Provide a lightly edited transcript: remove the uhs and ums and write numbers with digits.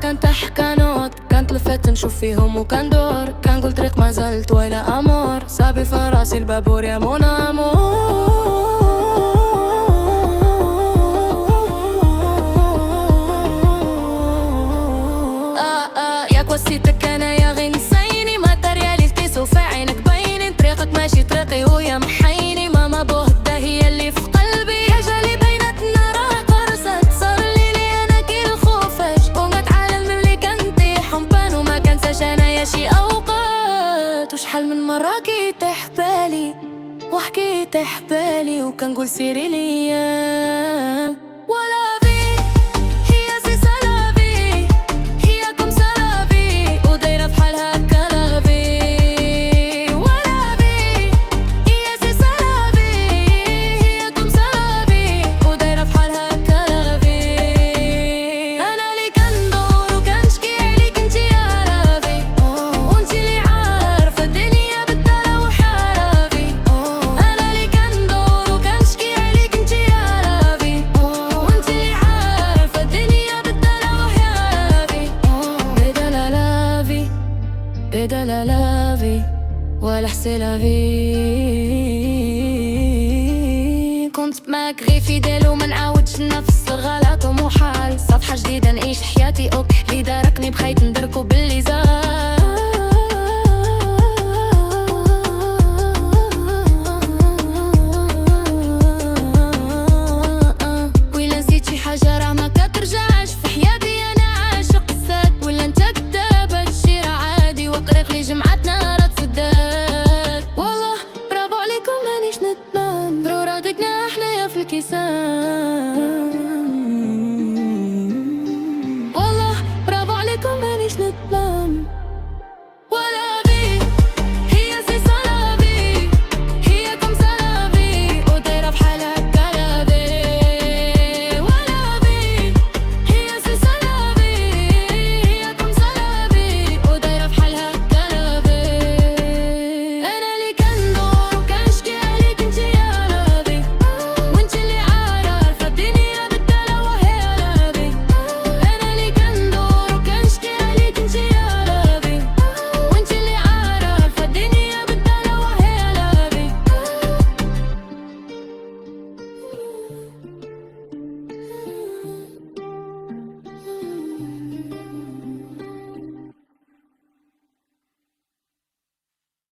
كان تحكى نوت، كانت لفت نشوف فيهم وكان دور، كان قول طريق ما زلت ويلا امور، صابي فراسي البابور يا مون امور. ياك وسيتك انا يا غي نسيني، ما ترياليتي سوف عينك باينين، طريقك ماشي طريقي ويا محيني، ماما بوهدة هي اللي في قلبي، يا جالي بيناتنا راه قرصت، صار لي انا كي الخوفش، وقت عالم ملي كنتي حنبان وما كنساش انايا شي اوقات، وشحال من مرة كي تحبالي وحكيت حبالي وكنقول سيري ليا ولا بي، هي سي سلافي، هي كم سلافي ودايرة بحال هكا لافي، ولا بي هي سي سلافي، هي كم سلافي ودايرة بحال هكا لافي. انا اللي كندور وكنشكي عليك انتي يا لافي، وانتي اللي عارفة الدنيا بالدلا وحرافي، انا اللي كندور وكنشكي عليك انتي يا لافي، وانتي اللي عارفة الدنيا بالدلا وحرافي. بدلا لافي بدلا لافي ولا حسي لافي، كنت معاك غير فيدال وما نعاودش نفس الغلط ومحال، صفحة جديدة نعيش حياتي اوك، اللي داركني بخيت ندركو باللي زاد. ويلا نسيت شي حاجة راه ما كترجعش في حياتي.